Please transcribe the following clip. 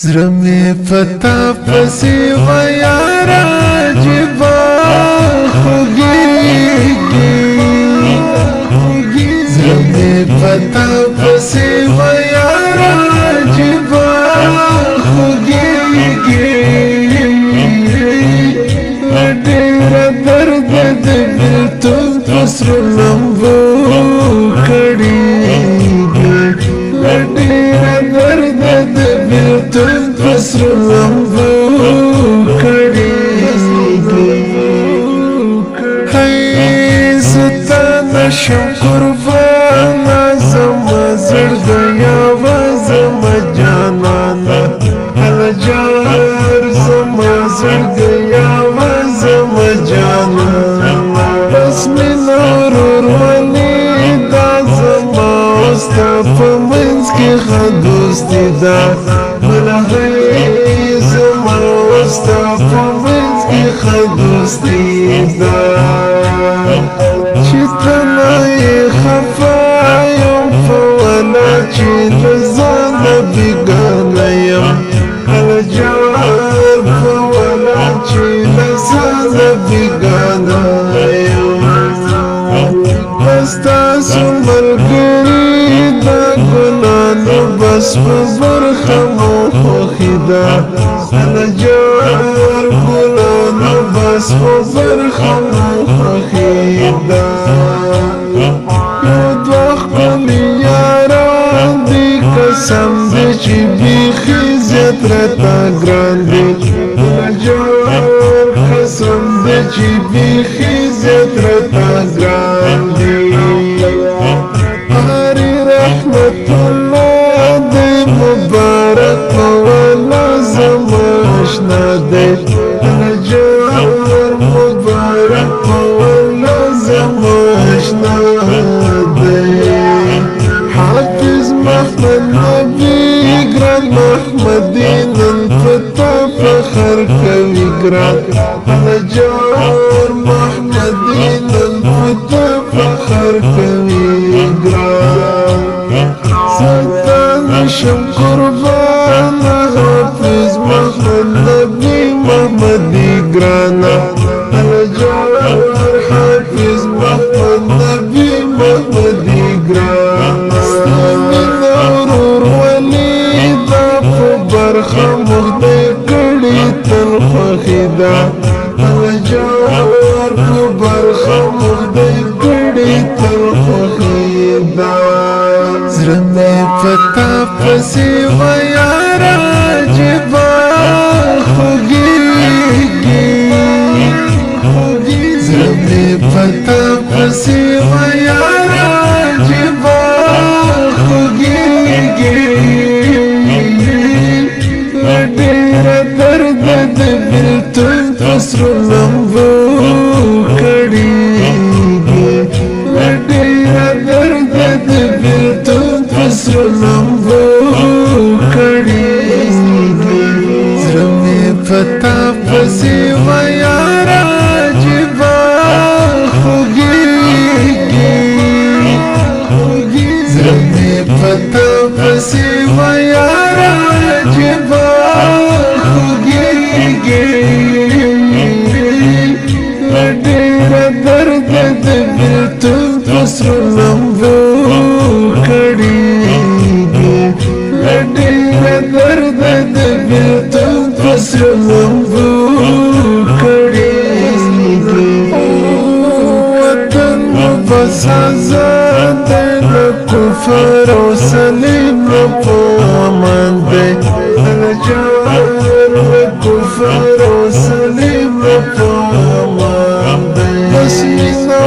زړه مې پتا پسې ویارا جبا خوږېږي زړه مې پتا پسې ویارا جبا خوږېږي ډېره درد د بېلتون په سرو لمبو کړېږي ډېره درد د بېلتون په سرو لمبو کړېږي هی زه تا نشم قربانه زما زړګیه وه زما جانانه هله جار زما زړګیه وه زما جانانه بس مې ورور ولې دا زما او ستا په منځ کې ښه دوستي ده ملغې زما او ستا په منځ کې ښه دوستي ده چې ته نه یې خفه یم په ولا چې له ځانه بېګانه یم هله جار په ولا چې له ځانه بېګانه یم ستاسو ملګري دا ګلانو بس په برخه مو خوښي ده هله جار ګلانو بس په برخه مو خوښي ده یو دوه ښکلي یاران دي قسم دی چې بیخي زیات راته ګران دي هله جار قسم دی چې بیخي زیات راته ګران دي رحمت الله دی مبارک مولا زما اشنا دی هله جار مبارک مولا زما اشنا دی حافظ محمد نبی ګران محمدي نن په تا فخر کوي ګران هله جار محمدي نن په تا فخر کوي ګران نشم قربانه حافظ محمد نبی محمدي ګرانه هله جار حافظ محمد نبی محمدي ګرانه ستا مینه ورور ولي دا په برخه موږ دی کړي تل خوښي ده هله جار په برخه موږ دی کړي تل خوښي ده زړه مې پتا پسې ویارا جبا خوږېږي زړه مې پتا پسې ویارا جبا خوږېږي ډېره درد د بېلتون په سرو لمبو کړېږي ډېره درد د بېلتون په سرو لمبو کړېږي زړه مې پتا پسې ویارا جبا خوږېږي زړه مې پتا پسې ویارا جبا خوږېږي ډېره درد د بېلتون په سرو لمبو کړېږي ډېره درد د بېلتون په سرو لمبو کړېږي وطن مو بس ازاد دی له کفر او صلیب نه په امان دی هله جار له کفر او صلیب نه په امان دی بس مینه